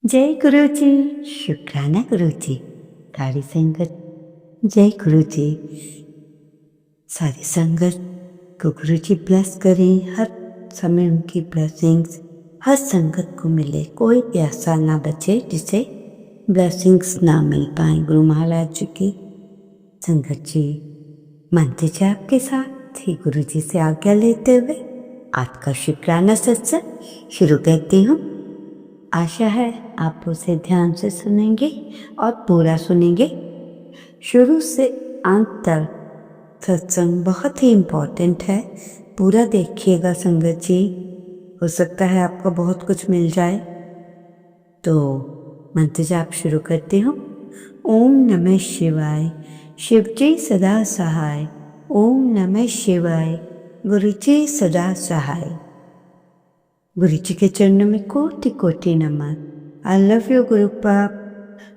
जय गुरु जी। शुक्राना गुरु जी। सारी संगत जय गुरु जी। सारी संगत को गुरु जी ब्लेस करें। हर समय उनकी ब्लेसिंग्स हर संगत को मिले। कोई भी ऐसा ना बचे जिसे ब्लेसिंग्स ना मिल पाए। गुरु महाराज जी की संगत जी मानते जी आपके साथ ही गुरु जी से आज्ञा लेते हुए आज का शुक्राना सत्संग शुरू करती हूँ। आशा है आप उसे ध्यान से सुनेंगे और पूरा सुनेंगे शुरू से अंत तक। सत्संग बहुत ही इम्पोर्टेंट है, पूरा देखिएगा संगत जी। हो सकता है आपको बहुत कुछ मिल जाए। तो मंत्र जाप शुरू करती हूँ। ओम नमः शिवाय। शिव जी सदा सहाय। ओम नमः शिवाय। गुरु जी सदा सहाय। गुरु जी के चरणों में कोटि कोटि नमन। I love you Guru Pap.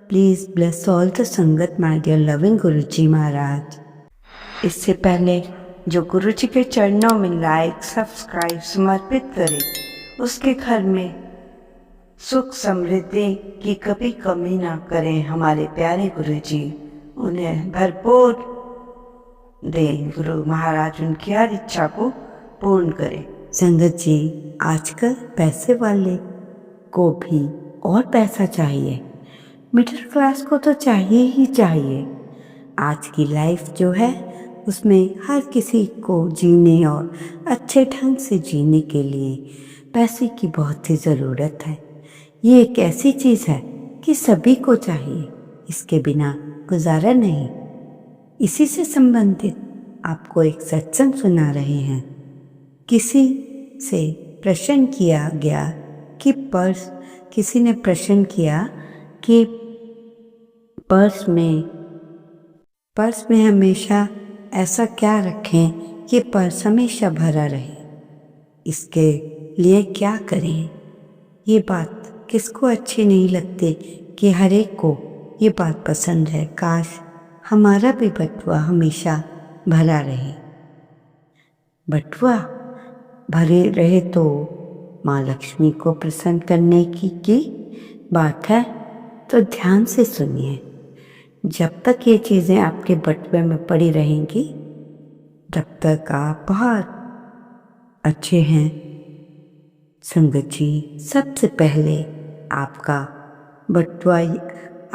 Please bless all the संगत my dear loving गुरु जी महाराज। इससे पहले जो गुरु जी के चरणों में लाइक सब्सक्राइब समर्पित करे उसके घर में सुख समृद्धि की कभी कमी ना करें। हमारे प्यारे गुरु जी उन्हें भरपूर दे। गुरु महाराज उनकी हर इच्छा को पूर्ण करें। संगत जी आजकल पैसे वाले को भी और पैसा चाहिए, मिडिल क्लास को तो चाहिए ही चाहिए। आज की लाइफ जो है उसमें हर किसी को जीने और अच्छे ढंग से जीने के लिए पैसे की बहुत ही ज़रूरत है। ये एक ऐसी चीज़ है कि सभी को चाहिए, इसके बिना गुजारा नहीं। इसी से संबंधित आपको एक सत्संग सुना रहे हैं। किसी से प्रश्न किया गया कि किसी ने प्रश्न किया कि पर्स में हमेशा ऐसा क्या रखें कि पर्स हमेशा भरा रहे, इसके लिए क्या करें। ये बात किसको अच्छी नहीं लगती कि हर एक को ये बात पसंद है। काश हमारा भी बटुआ हमेशा भरा रहे। बटुआ भरे रहे तो माँ लक्ष्मी को प्रसन्न करने की बात है। तो ध्यान से सुनिए। जब तक ये चीज़ें आपके बटुए में पड़ी रहेंगी तब तक आप बहुत अच्छे हैं। संगत जी सबसे पहले आपका बटुआ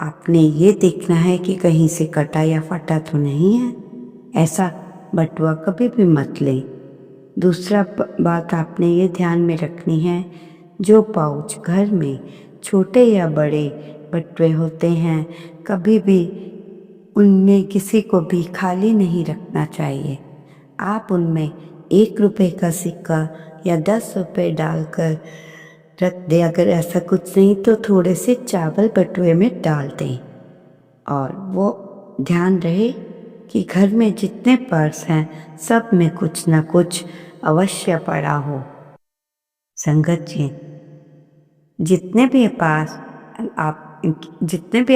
आपने ये देखना है कि कहीं से कटा या फटा तो नहीं है। ऐसा बटुआ कभी भी मत लें। दूसरा बात आपने ये ध्यान में रखनी है, जो पाउच घर में छोटे या बड़े बटुए होते हैं कभी भी उनमें किसी को भी खाली नहीं रखना चाहिए। आप उनमें 1 रुपये का सिक्का या 10 रुपये डालकर रख दें। अगर ऐसा कुछ नहीं तो थोड़े से चावल बटुए में डाल दें। और वो ध्यान रहे कि घर में जितने पर्स हैं सब में कुछ न कुछ अवश्य पड़ा हो। संगत जी जितने भी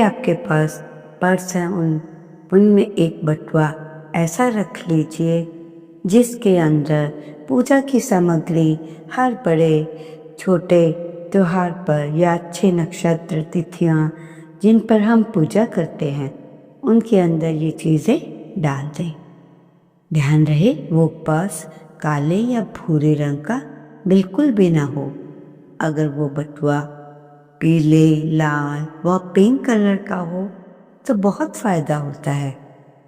आपके पास पर्स हैं उनमें एक बटुआ ऐसा रख लीजिए जिसके अंदर पूजा की सामग्री हर बड़े छोटे त्योहार पर या अच्छे नक्षत्र तिथियां जिन पर हम पूजा करते हैं उनके अंदर ये चीज़ें डाल दें। ध्यान रहे वो पर्स काले या भूरे रंग का बिल्कुल भी ना हो। अगर वो बटुआ पीले लाल व पिंक कलर का हो तो बहुत फ़ायदा होता है।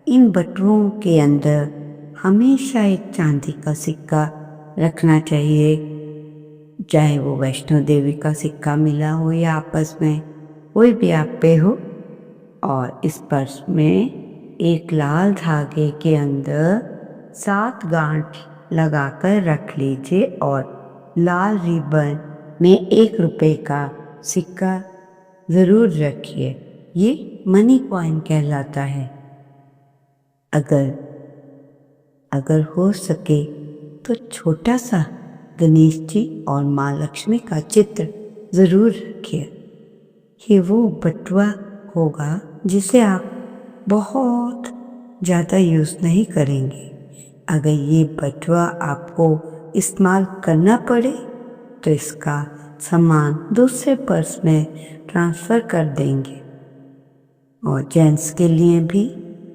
इन बटुओं के अंदर हमेशा एक चांदी का सिक्का रखना चाहिए, चाहे वो वैष्णो देवी का सिक्का मिला हो या आपस में कोई भी आप पे हो। और इस पर्स में एक लाल धागे के अंदर 7 गांठ लगाकर रख लीजिए और लाल रिबन में 1 रुपये का सिक्का ज़रूर रखिए। ये मनी कॉइन कहलाता है। अगर हो सके तो छोटा सा गणेश जी और माँ लक्ष्मी का चित्र ज़रूर रखिए। ये वो बटुआ होगा जिसे आप बहुत ज़्यादा यूज़ नहीं करेंगे। अगर ये बटुआ आपको इस्तेमाल करना पड़े तो इसका सामान दूसरे पर्स में ट्रांसफ़र कर देंगे। और जेंट्स के लिए भी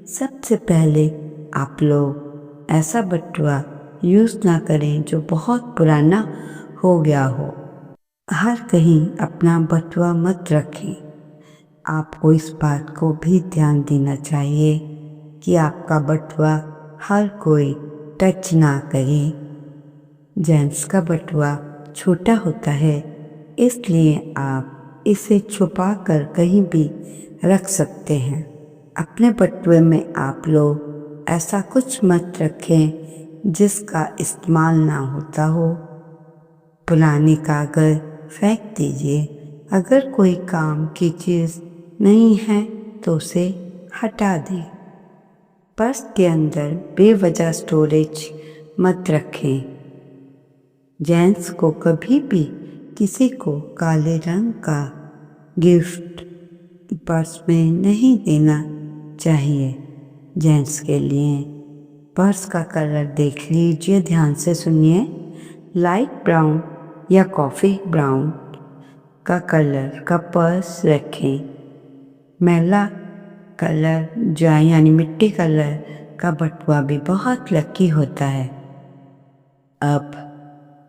सबसे पहले आप लोग ऐसा बटुआ यूज़ ना करें जो बहुत पुराना हो गया हो। हर कहीं अपना बटुआ मत रखें। आपको इस बात को भी ध्यान देना चाहिए कि आपका बटुआ हर कोई टच ना करे। जेंट्स का बटुआ छोटा होता है, इसलिए आप इसे छुपा कर कहीं भी रख सकते हैं। अपने बटुए में आप लोग ऐसा कुछ मत रखें जिसका इस्तेमाल ना होता हो। पुराने कागज़ फेंक दीजिए। अगर कोई काम की चीज़ नहीं है तो उसे हटा दें। पर्स के अंदर बेवजह स्टोरेज मत रखें। जेंट्स को कभी भी किसी को काले रंग का गिफ्ट पर्स में नहीं देना चाहिए। जेंट्स के लिए पर्स का कलर देख लीजिए, ध्यान से सुनिए। लाइट ब्राउन या कॉफ़ी ब्राउन का कलर का पर्स रखें। मैला कलर यानी मिट्टी कलर का बटुआ भी बहुत लकी होता है। अब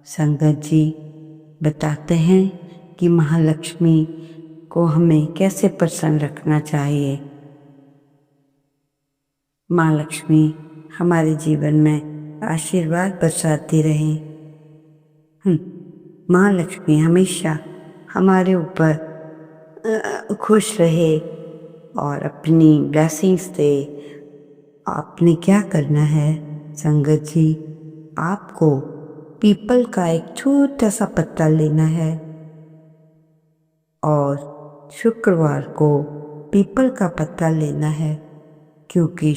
संगत जी बताते हैं कि महालक्ष्मी को हमें कैसे प्रसन्न रखना चाहिए। माँ लक्ष्मी हमारे जीवन में आशीर्वाद बरसाती रहे। माँ लक्ष्मी हमेशा हमारे ऊपर खुश रहे और अपनी ब्लेसिंग्स दे। आपने क्या करना है संगत जी, आपको पीपल का एक छोटा सा पत्ता लेना है और शुक्रवार को पीपल का पत्ता लेना है, क्योंकि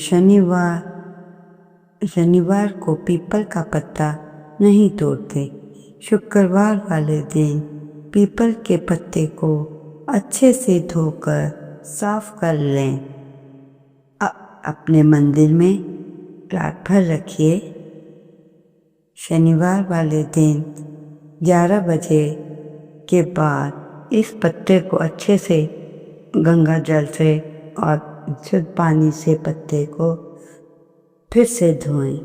शनिवार को पीपल का पत्ता नहीं तोड़ते। शुक्रवार वाले दिन पीपल के पत्ते को अच्छे से धोकर साफ कर लें। अपने मंदिर में रात भर रखिए। शनिवार वाले दिन 11 बजे के बाद इस पत्ते को अच्छे से गंगा जल से और शुद्ध पानी से पत्ते को फिर से धोएं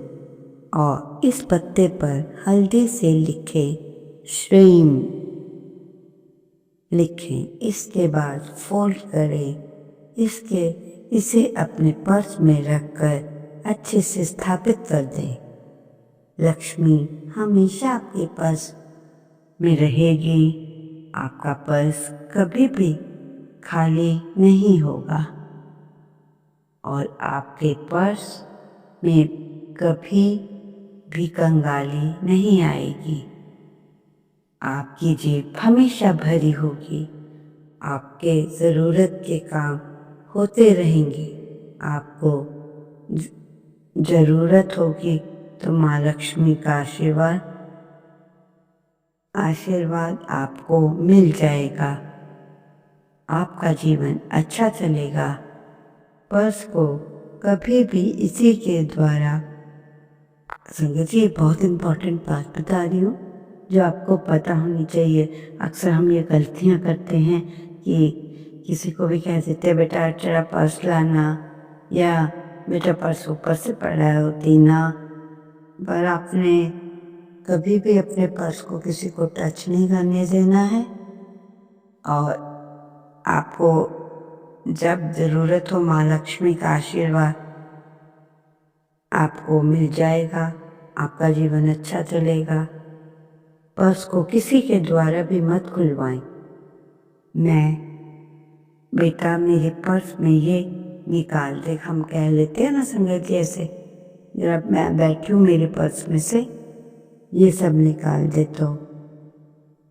और इस पत्ते पर हल्दी से श्रीम लिखें। इसके बाद फोल्ड करें। इसे अपने पर्स में रखकर अच्छे से स्थापित कर दें। लक्ष्मी हमेशा आपके पर्स में रहेगी। आपका पर्स कभी भी खाली नहीं होगा और आपके पर्स में कभी भी कंगाली नहीं आएगी। आपकी जेब हमेशा भरी होगी। आपके ज़रूरत के काम होते रहेंगे। आपको ज़रूरत होगी तो माँ लक्ष्मी का आशीर्वाद आपको मिल जाएगा। आपका जीवन अच्छा चलेगा। पर्स को कभी भी इसी के द्वारा, संगत जी बहुत इम्पोर्टेंट बात बता रही हूँ जो आपको पता होनी चाहिए। अक्सर हम ये गलतियाँ करते हैं कि किसी को भी कह देते हैं बेटा तेरा पर्स लाना, या बेटा पर्स ऊपर से पड़ा है देना, पर आपने कभी भी अपने पर्स को किसी को टच नहीं करने देना है। और आपको जब ज़रूरत हो माँ लक्ष्मी का आशीर्वाद आपको मिल जाएगा। आपका जीवन अच्छा चलेगा। पर्स को किसी के द्वारा भी मत खुलवाएं। बेटा मेरे पर्स में ये निकाल दे, हम कह लेते हैं ना संगत जी, ऐसे जब मैं बैठी हूँ मेरे पर्स में से ये सब निकाल दे। तो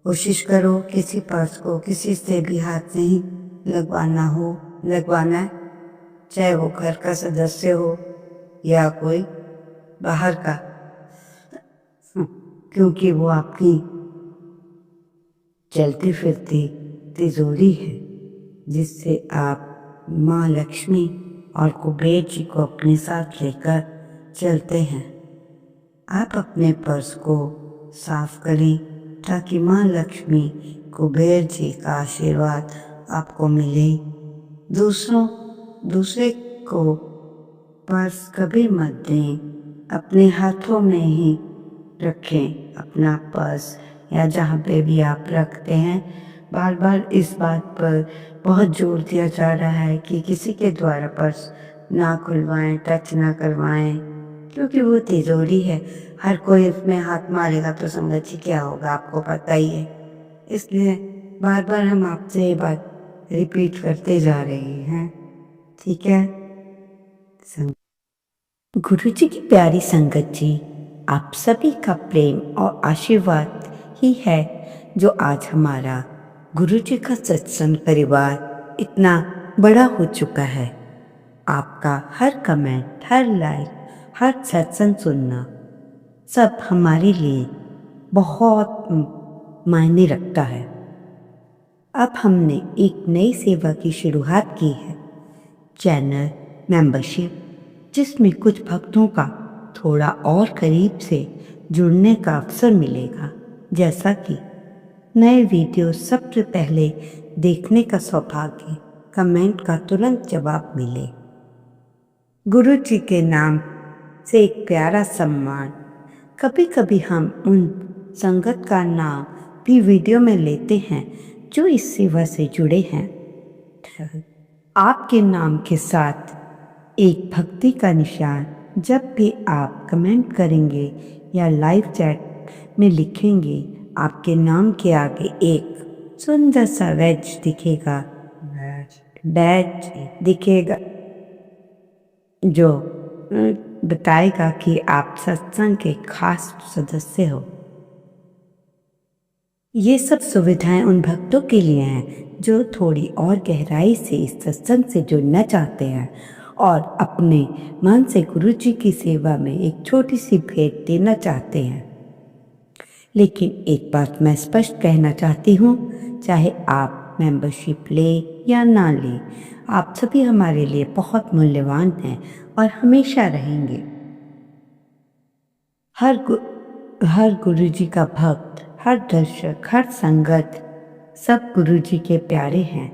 कोशिश करो किसी पर्स को किसी से भी हाथ नहीं लगवाना है, चाहे वो घर का सदस्य हो या कोई बाहर का, क्योंकि वो आपकी चलती फिरती तिजोरी है जिससे आप माँ लक्ष्मी और कुबेर जी को अपने साथ लेकर चलते हैं। आप अपने पर्स को साफ करें ताकि माँ लक्ष्मी कुबेर जी का आशीर्वाद आपको मिले। दूसरे को पर्स कभी मत दें, अपने हाथों में ही रखें अपना पर्स या जहाँ पे भी आप रखते हैं। बार बार इस बात पर बहुत जोर दिया जा रहा है कि किसी के द्वारा पर्स ना खुलवाएं, टच ना करवाएं, क्योंकि वो तिजोरी है। हर कोई उसमें हाथ मारेगा तो संगत जी क्या होगा, आपको पता ही है। इसलिए बार बार हम आपसे ये बात रिपीट करते जा रहे हैं, ठीक है। गुरु जी की प्यारी संगत जी, आप सभी का प्रेम और आशीर्वाद ही है जो आज हमारा गुरु जी का सत्संग परिवार इतना बड़ा हो चुका है। आपका हर कमेंट, हर लाइक, हर सत्संग सुनना सब हमारे लिए बहुत मायने रखता है। अब हमने एक नई सेवा की शुरुआत की है, चैनल मेंबरशिप, जिसमें कुछ भक्तों का थोड़ा और करीब से जुड़ने का अवसर मिलेगा, जैसा कि नए वीडियो सबसे पहले देखने का सौभाग्य, कमेंट का तुरंत जवाब मिले, गुरु जी के नाम से एक प्यारा सम्मान। कभी कभी हम उन संगत का नाम भी वीडियो में लेते हैं जो इस सेवा से जुड़े हैं। आपके नाम के साथ एक भक्ति का निशान जब भी आप कमेंट करेंगे या लाइव चैट में लिखेंगे, आपके नाम के आगे एक सुंदर सा बैज दिखेगा जो बताएगा कि आप सत्संग के खास सदस्य हो। ये सब सुविधाएं उन भक्तों के लिए हैं जो थोड़ी और गहराई से इस सत्संग से जुड़ना चाहते हैं और अपने मन से गुरु जी की सेवा में एक छोटी सी भेंट देना चाहते हैं। लेकिन एक बात मैं स्पष्ट कहना चाहती हूँ, चाहे आप मेंबरशिप ले या ना ले, आप सभी हमारे लिए बहुत मूल्यवान हैं और हमेशा रहेंगे। हर गुरु जी का भक्त, हर दर्शक, हर संगत, सब गुरु जी के प्यारे हैं।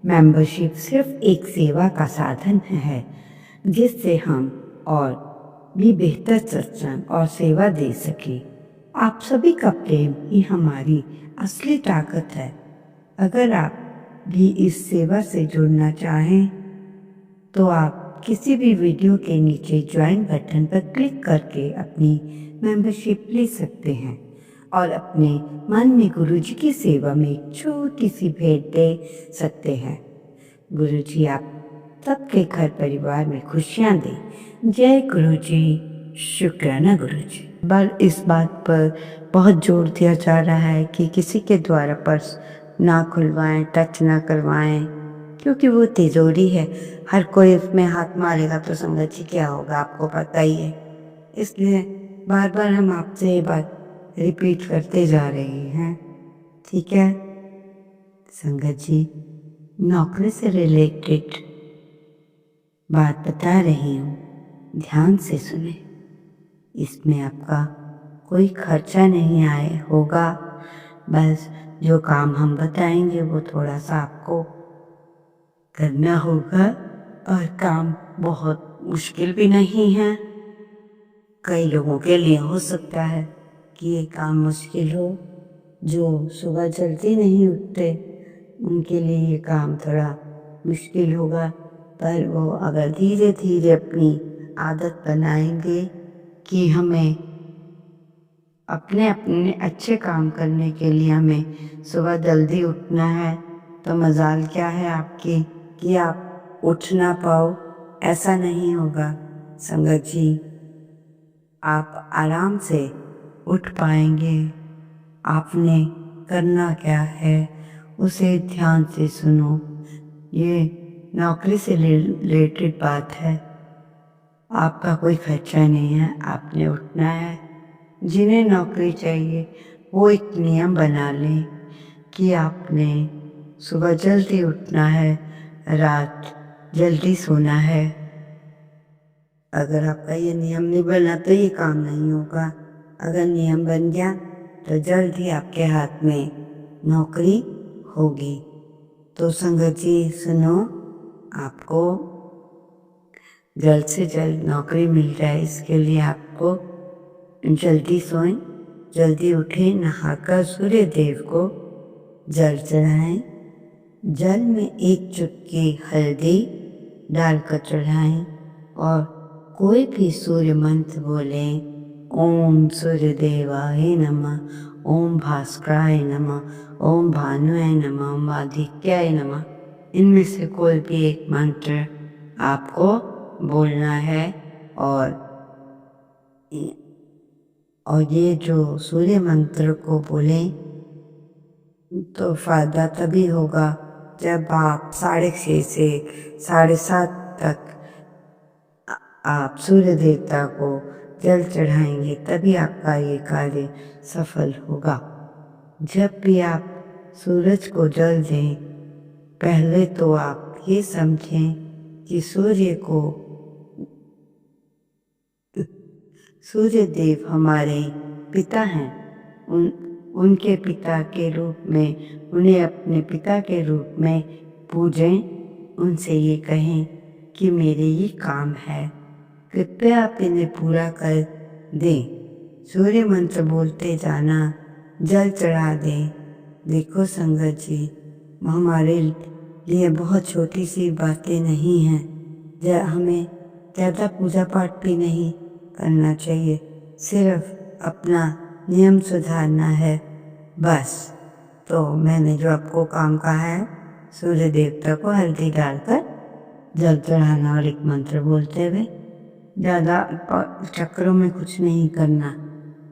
मेंबरशिप सिर्फ एक सेवा का साधन है जिससे हम और भी बेहतर सत्संग और सेवा दे सके। आप सभी का प्रेम ही हमारी असली ताकत है। अगर आप भी इस सेवा से जुड़ना चाहें तो आप किसी भी वीडियो के नीचे ज्वाइन बटन पर क्लिक करके अपनी मेंबरशिप ले सकते हैं और अपने मन में गुरु जी की सेवा में एक छोटी सी भेंट दे सकते हैं। गुरु जी आप सबके घर परिवार में खुशियां दे। जय गुरु जी, शुक्राना गुरु जी। इस बात पर बहुत जोर दिया जा रहा है कि किसी के द्वारा पर्स ना खुलवाएं, टच ना करवाएं, क्योंकि वो तिजोरी है। हर कोई उसमें हाथ मारेगा तो संगत जी क्या होगा, आपको पता ही है। इसलिए बार बार हम आपसे ये बात रिपीट करते जा रहे हैं, ठीक है। संगत जी, नौकरी से रिलेटेड बात बता रही हूँ, ध्यान से सुने। इसमें आपका कोई खर्चा नहीं आए होगा, बस जो काम हम बताएंगे वो थोड़ा सा आपको करना होगा और काम बहुत मुश्किल भी नहीं है। कई लोगों के लिए हो सकता है कि ये काम मुश्किल हो, जो सुबह जल्दी नहीं उठते उनके लिए ये काम थोड़ा मुश्किल होगा, पर वो अगर धीरे धीरे अपनी आदत बनाएंगे कि हमें अपने अपने अच्छे काम करने के लिए हमें सुबह जल्दी उठना है, तो मजाल क्या है आपकी कि आप उठ ना पाओ। ऐसा नहीं होगा संगत जी, आप आराम से उठ पाएंगे। आपने करना क्या है उसे ध्यान से सुनो। ये नौकरी से रिलेटेड बात है, आपका कोई खर्चा नहीं है, आपने उठना है। जिन्हें नौकरी चाहिए वो एक नियम बना लें कि आपने सुबह जल्दी उठना है, रात जल्दी सोना है। अगर आपका ये नियम नहीं बना तो ये काम नहीं होगा। अगर नियम बन गया तो जल्द ही आपके हाथ में नौकरी होगी। तो संगत जी सुनो, आपको जल्द से जल्द नौकरी मिल जाए, इसके लिए आपको जल्दी सोएं, जल्दी उठें, नहाकर सूर्य देव को जल चढ़ाएं। जल में 1 चुटकी हल्दी डालकर चढ़ाएं और कोई भी सूर्य मंत्र बोलें। ओम सूर्य देवाय नमः, ओम भास्कराय नमः, ओम भानुए नमः, ओम आदित्याय नमः। इनमें से कोई भी एक मंत्र आपको बोलना है। और ये जो सूर्य मंत्र को बोलें तो फायदा तभी होगा जब आप 6:30 से 7:30 तक आप सूर्य देवता को जल चढ़ाएंगे, तभी आपका ये कार्य सफल होगा। जब भी आप सूरज को जल दें, पहले तो आप ये समझें कि सूर्य देव हमारे पिता हैं। उनके पिता के रूप में, उन्हें अपने पिता के रूप में पूजें। उनसे ये कहें कि मेरे ये काम है, कृपया आप इन्हें पूरा कर दें। सूर्य मंत्र बोलते जाना, जल चढ़ा दें। देखो संगत जी, हमारे लिए बहुत छोटी सी बातें नहीं हैं। हमें ज़्यादा पूजा पाठ भी नहीं करना चाहिए, सिर्फ अपना नियम सुधारना है बस। तो मैंने जो आपको काम कहा है, सूर्य देवता को हल्दी डालकर जल चढ़ाना और एक मंत्र बोलते हुए, ज़्यादा चक्रों में कुछ नहीं करना,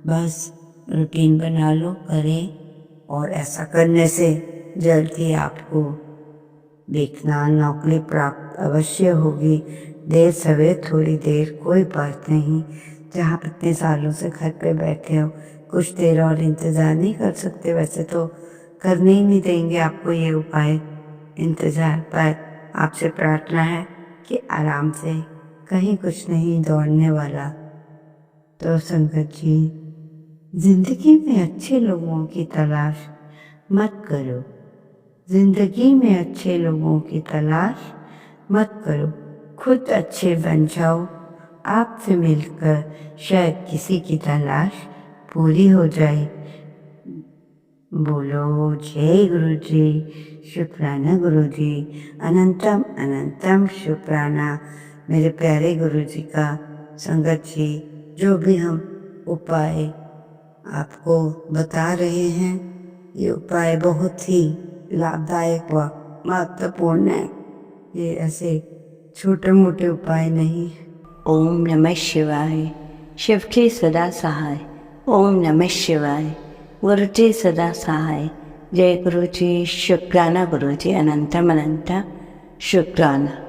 बस रूटीन बना लो, करें। और ऐसा करने से जल्द ही आपको देखना नौकरी प्राप्त अवश्य होगी। देर सवेर थोड़ी देर कोई बात नहीं। जहाँ इतने सालों से घर पे बैठे हो, कुछ देर और इंतज़ार नहीं कर सकते? वैसे तो करने ही नहीं देंगे आपको ये उपाय इंतज़ार, पर आपसे प्रार्थना है कि आराम से, कहीं कुछ नहीं दौड़ने वाला। तो संगत जी, जिंदगी में अच्छे लोगों की तलाश मत करो, जिंदगी में अच्छे लोगों की तलाश मत करो, खुद अच्छे बन जाओ। आपसे मिलकर शायद किसी की तलाश पूरी हो जाए। बोलो जय गुरु जी, शुक्राना गुरु जी, अनंतम अनंतम शुक्राना मेरे प्यारे गुरु जी का। संगत जी, जो भी हम उपाय आपको बता रहे हैं, ये उपाय बहुत ही लाभदायक व महत्वपूर्ण है। ये ऐसे छोटे मोटे उपाय नहीं। ओम नमः शिवाय। शिवजी सदा सहाय। ओम नमः शिवाय। गुरु जी सदा सहाय। जय गुरु जी, शुक्राना गुरु जी, अनंतम अनंत शुक्राना।